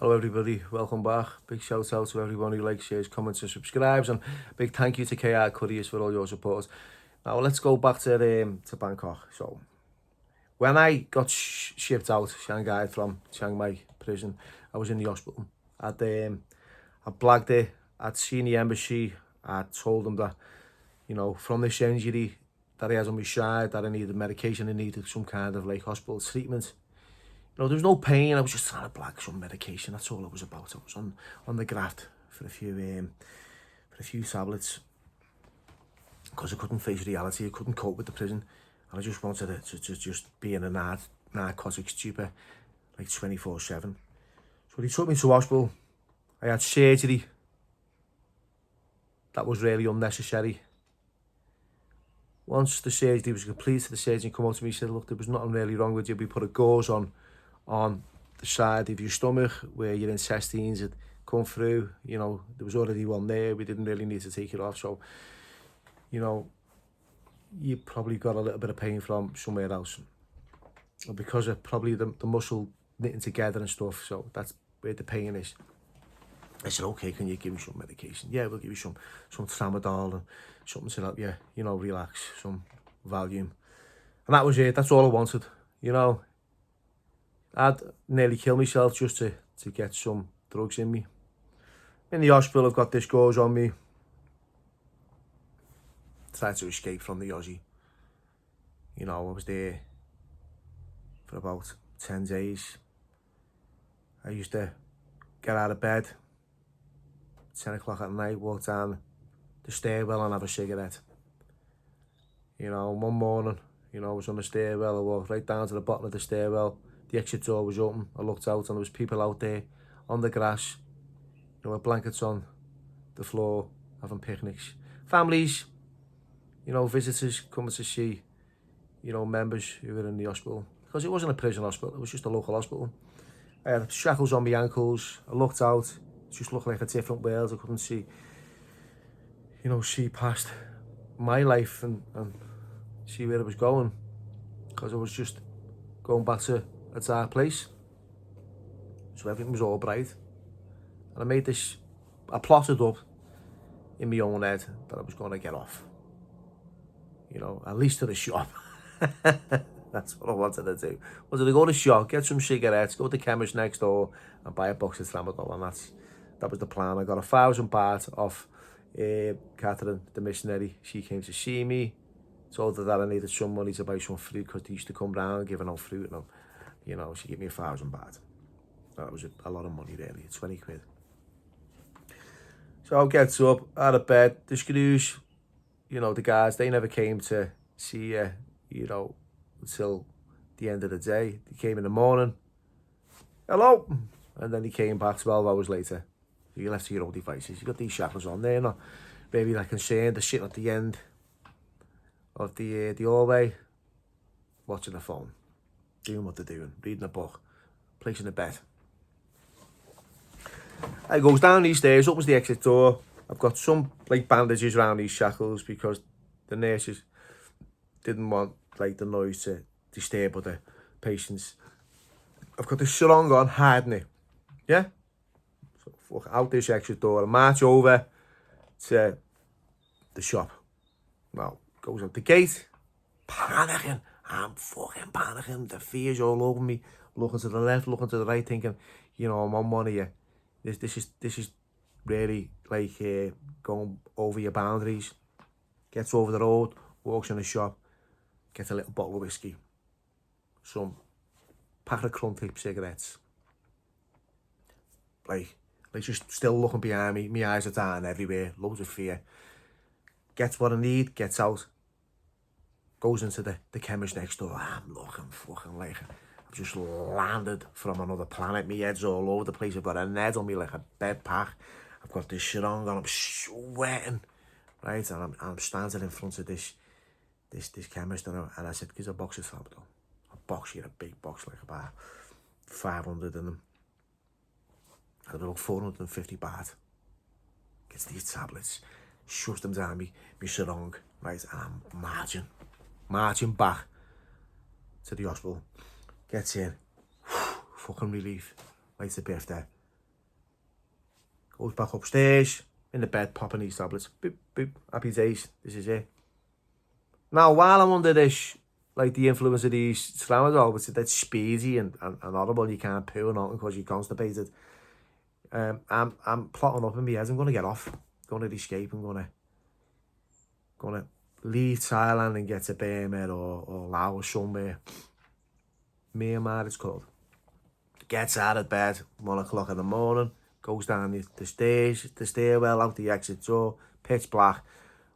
Hello everybody, welcome back. Big shout out to everyone who likes, shares, comments and subscribes, and big thank you to KR Couriers for all your support. Now let's go back to Bangkok. So when I got shipped out Shanghai from Chiang Mai prison, I was in the hospital. I blagged it. I'd seen the embassy. I told them that, you know, from this injury that I had on my side, that I needed medication, I needed some kind of like hospital treatment. You know, there was no pain. I was just trying to blag some medication. That's all it was about. I was on the graft for a few tablets because I couldn't face reality. I couldn't cope with the prison, and I just wanted to just be in a narcotic stupor, like 24/7. So they took me to hospital. I had surgery that was really unnecessary. Once the surgery was complete, the surgeon came up to me and said, "Look, there was nothing really wrong with you. We put a gauze on the side of your stomach where your intestines had come through. You know, there was already one there. We didn't really need to take it off. So, you know, you probably got a little bit of pain from somewhere else. Or because of probably the muscle knitting together and stuff. So that's where the pain is." I said, "Okay, can you give me some medication?" "Yeah, we'll give you some tramadol and something to help you, you know, relax, some Valium." And that was it. That's all I wanted, you know. I'd nearly kill myself just to get some drugs in me. In the hospital, I've got this gauze on me. Tried to escape from the Aussie. You know, I was there for about 10 days. I used to get out of bed 10 o'clock at night, walk down the stairwell and have a cigarette. You know, one morning, you know, I was on the stairwell. I walked right down to the bottom of the stairwell. The exit door was open. I looked out and there was people out there on the grass, you know, with blankets on the floor, having picnics. Families, you know, visitors coming to see, you know, members who were in the hospital. Because it wasn't a prison hospital, it was just a local hospital. I had shackles on my ankles. I looked out, it just looked like a different world. I couldn't see, you know, see past my life and see where it was going. Because I was just going back to a dark place. So everything was all bright. And I plotted up in my own head that I was going to get off. You know, at least to the shop. That's what I wanted to do. I wanted to go to the shop, get some cigarettes, go to the chemist next door and buy a box of tramadol. And that was the plan. I got 1,000 baht off Catherine, the missionary. She came to see me. Told her that I needed some money to buy some fruit because they used to come round giving out fruit. And, you know, she gave me 1,000 baht. That was a lot of money, really, 20 quid. So I get up, out of bed, the screws, you know, the guys, they never came to see you, you know, until the end of the day. They came in the morning, "Hello," and then they came back 12 hours later. So you're left to your own devices. You got these shackles on there, not really that concerned. They're sitting at the end of the hallway, watching the phone, doing what they're doing, reading a book, placing a bet. I goes down these stairs, opens the exit door. I've got some like bandages around these shackles because the nurses didn't want like the noise to disturb other patients. I've got the sarong on, hiding it. Yeah? So out this exit door and march over to the shop. Now, goes out the gate, panicking. I'm fucking panicking. The fear's all over me. Looking to the left, looking to the right, thinking, you know, I'm on one of you. This is really like going over your boundaries. Gets over the road, walks in the shop, gets a little bottle of whiskey, some packet of crumb tip cigarettes. Like just still looking behind me. My eyes are down everywhere, loads of fear. Gets what I need, gets out, goes into the chemist next door. I'm looking fucking like I've just landed from another planet. My head's all over the place. I've got a net on me like a bed pack. I've got this sarong on. I'm sweating, right? And I'm standing in front of this chemist, and I said, "Gives a box of tramadol." A box here, a big box, like about 500 in them. And about 450 baht. Gets these tablets, shoves them down me sarong, right? And I'm marching back to the hospital. Gets in, fucking relief. Lights the birthday. Goes back upstairs, in the bed, popping these tablets. Boop, boop, happy days, this is it. Now, while I'm under this, like the influence of these tramadol, which is that speedy and horrible, you can't poo or nothing because you're constipated, I'm plotting up in my head, I'm going to get off, going to escape, I'm going to leave Thailand and get to Burma or Laos somewhere. Myanmar it's called. Gets out of bed, 1 o'clock in the morning, goes down the stairs, the stairwell, out the exit door, pitch black,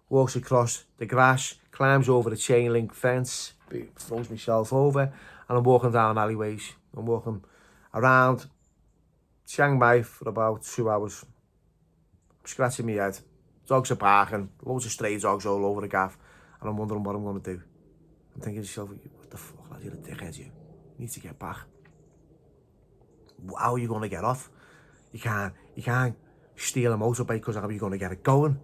walks across the grass, climbs over the chain link fence, throws myself over, and I'm walking down alleyways. I'm walking around Chiang Mai for about 2 hours. I'm scratching my head. Dogs are barking, loads of stray dogs all over the gaff, and I'm wondering what I'm going to do. I'm thinking to myself, what the fuck, lad, you're a dickhead, you need to get back. How are you going to get off? You can't steal a motorbike because how are you going to get it going?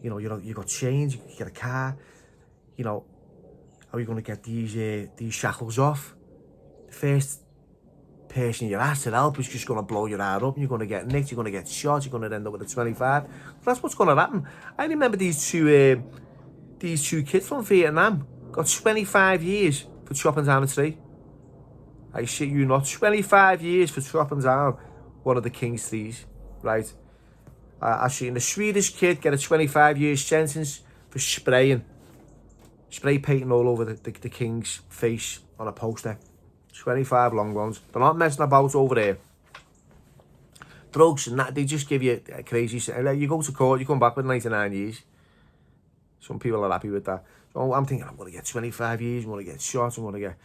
You know, you got change, you can get a car. You know, how are you going to get these shackles off? The first person you ask to help is just going to blow your head up and you're going to get nicked, you're going to get shot, you're going to end up with a 25. That's what's going to happen. I remember these two kids from Vietnam got 25 years for chopping down a tree. I shit you not, 25 years for chopping down one of the king's trees, right? I've seen a Swedish kid get a 25 years sentence for spray painting all over the king's face on a poster. 25 long ones. They're not messing about over there. Drugs and that, they just give you a crazy... You go to court, you come back with 99 years. Some people are happy with that. So I'm thinking, I'm going to get 25 years, I'm going to get shot, I'm going to get...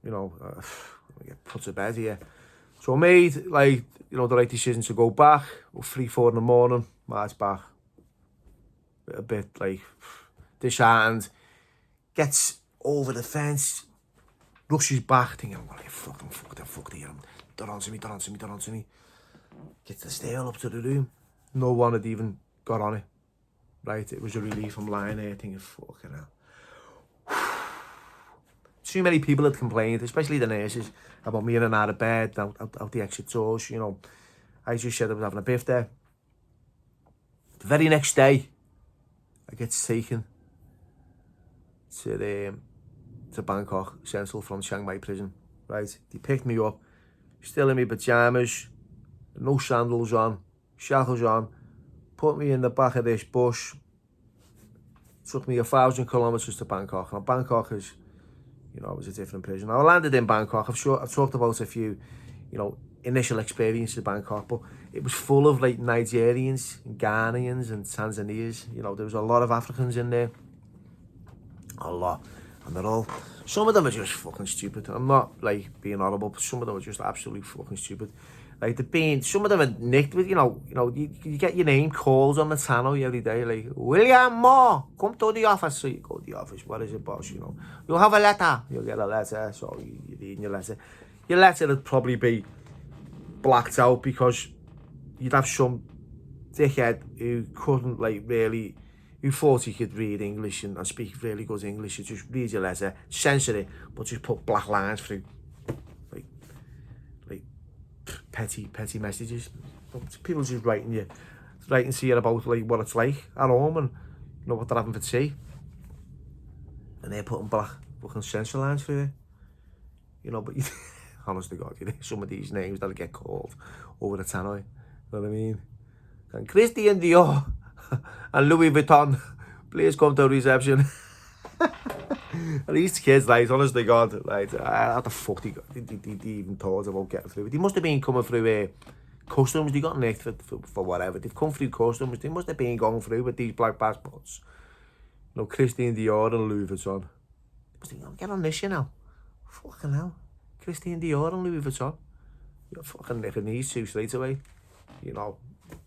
I'm going to get put to bed here. So I made, the right decision to go back. 3, 4 in the morning, march back. A bit, disheartened. Gets over the fence, rushes back, thinking, I'm going to get fucked here. Don't answer me. Gets the stair up to the room. No one had even got on it. Right, it was a relief. I'm lying there thinking, fucking hell. Too many people had complained, especially the nurses, about me in and out of bed, out the exit doors, you know. I just said I was having a biff there. The very next day, I get taken to Bangkok Central from Chiang Mai prison, right? They picked me up, still in my pajamas, no sandals on, shackles on, put me in the back of this bus, took me 1,000 kilometers to Bangkok. Now Bangkok is, you know, it was a different prison. Now, I landed in Bangkok. I've talked about a few, you know, initial experiences in Bangkok, but it was full of Nigerians and Ghanaians and Tanzanians. You know, there was a lot of Africans in there. A lot. And they're all, some of them are just fucking stupid. I'm not being horrible, but some of them are just absolutely fucking stupid. Some of them are nicked with, you get your name called on the tannoy every day, William Moore, come to the office. So you go to the office, what is it, boss, you know? You'll have a letter, you'll get a letter, so you're reading your letter. Your letter would probably be blacked out because you'd have some dickhead who couldn't, really, who thought he could read English and speak really good English. You just read your letter, censor it, but just put black lines through, petty messages. People just writing to you about what it's like at home and what they're having for tea, and they're putting black fucking censor lines through it. But honest to God, some of these names that get called over the tannoy, you know what I mean? And Christian Dior and Louis Vuitton, please come to reception. And these kids, honest to God, how the fuck they even thought about getting through it? They must have been coming through customs. They got nicked for whatever. They've come through customs. They must have been going through with these black passports. Christian Dior and Louis Vuitton. They must think, get on this, Fucking hell. Christian Dior and Louis Vuitton. You're fucking nicking these two straight away.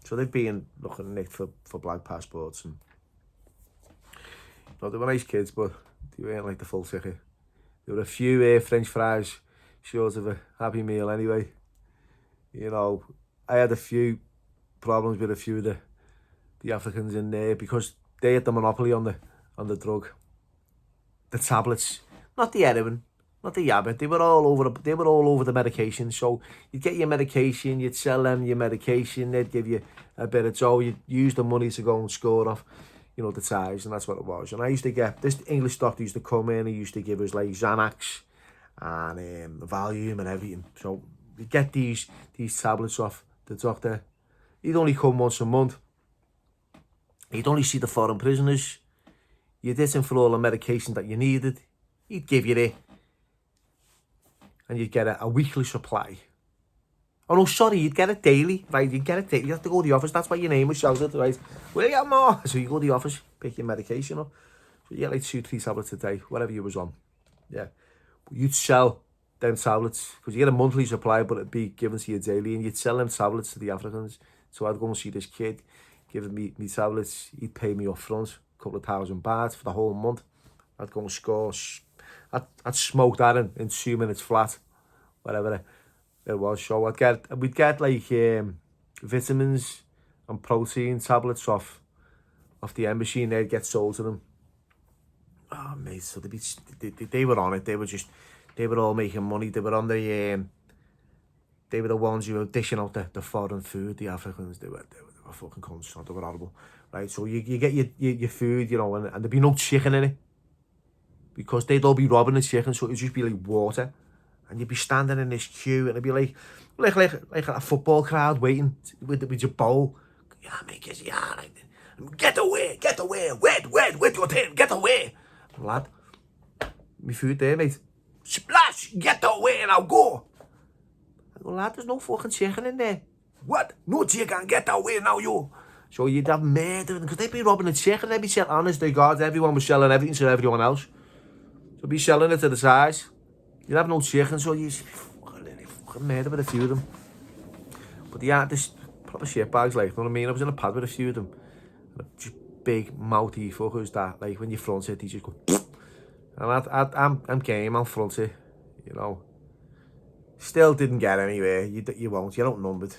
So they've been nicked for black passports. And they were nice kids, but they weren't the full ticket. There were a few French fries short of a Happy Meal anyway. I had a few problems with a few of the Africans in there because they had the monopoly on the drug. The tablets, not the heroin, not the Yabbit, they were all over the medication. So you'd get your medication, you'd sell them your medication, they'd give you a bit of dough, you'd use the money to go and score off, you know, the ties, and that's what it was. And I used to get, this English doctor used to come in, he used to give us like Xanax and Valium and everything. So you get these tablets off the doctor. He'd only come once a month. He'd only see the foreign prisoners. You'd hit him for all the medication that you needed. He'd give you it. And you'd get a weekly supply. Oh no, sorry, you'd get it daily, right? You'd get it daily. You have to go to the office. That's why your name was shouted, right? Will you get more? So you go to the office, pick your medication up. So you get like 2-3 tablets a day, whatever you was on. Yeah. But you'd sell them tablets, because you get a monthly supply, but it'd be given to you daily, and you'd sell them tablets to the Africans. So I'd go and see this kid, giving me tablets. He'd pay me up front, a couple of $1,000 for the whole month. I'd go and score. I'd smoke that in 2 minutes flat, whatever it was. So we'd get like vitamins and protein tablets off the embassy, and they'd get sold to them. Oh mate, so they were on it. They were all making money. They were on the they were the ones who were dishing out the foreign food. The Africans, they were fucking constant. They were horrible, right? So you get your food, you know, and there'd be no chicken in it, because they'd all be robbing the chicken, so it'd just be like water, and you'd be standing in this queue, and it'd be like a football crowd waiting with your bowl. Yeah, mate, get away, where's your tail, get away, lad. My food there, mate. Splash, get away, now go. I go, lad, there's no fucking chicken in there. What? No chicken, get away now, you. So you'd have murder, because they'd be robbing the chicken, they'd be selling, honest to God, everyone was selling everything to everyone else. So be selling it to the size. You'd have no chicken, so you'd fucking murder with a few of them. But yeah, this proper shit bags, like, you know what I mean? I was in a pad with a few of them. Just big mouthy fuckers that, like, when you front it, they just go, and I'm game, I'll front it, you know. Still didn't get anywhere. You won't, you're outnumbered.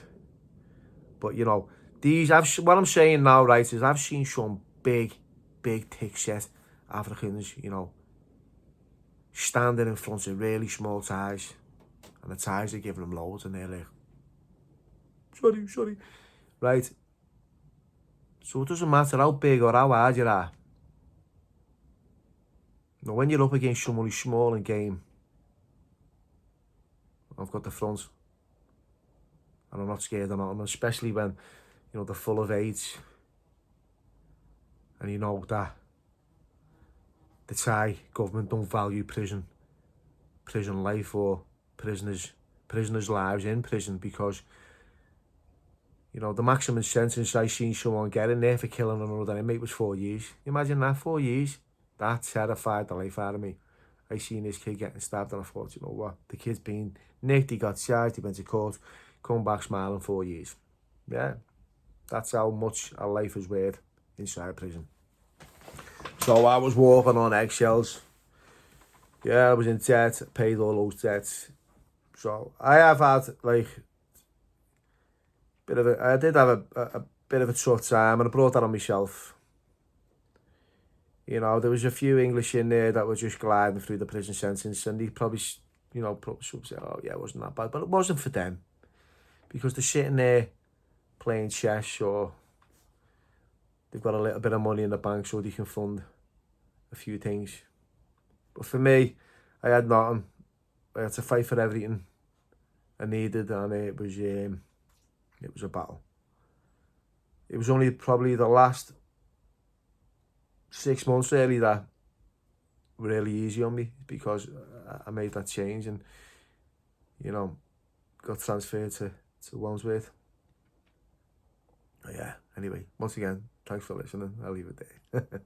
But, you know, what I'm saying now, right, is I've seen some big thick set Africans, you know, standing in front of really small ties, and the ties are giving them loads, and they're like, sorry, right? So it doesn't matter how big or how hard you are. Now, when you're up against someone who's small and game, I've got the front, and I'm not scared of nothing, especially when, you know, they're full of age, and you know that the Thai government don't value prison life, or prisoners' lives in prison, because, you know, the maximum sentence I seen someone get in there for killing another inmate was 4 years. Imagine that, 4 years. That terrified the life out of me. I seen this kid getting stabbed, and I thought, you know what, the kid's been nicked, he got charged, he went to court, come back smiling 4 years. Yeah, that's how much a life is worth inside prison. So I was walking on eggshells. Yeah, I was in debt, paid all those debts. So I have had like I did have a bit of a tough time, and I brought that on myself. You know, there was a few English in there that were just gliding through the prison sentence, and they probably, you know, should say, oh yeah, it wasn't that bad, but it wasn't for them, because they're sitting there playing chess, or they've got a little bit of money in the bank so they can fund a few things. But for me, I had nothing. I had to fight for everything I needed, and it was a battle. It was only probably the last 6 months really that were really easy on me, because I made that change and, you know, got transferred to Wandsworth. But yeah, anyway, once again, thanks for listening. I'll leave it there.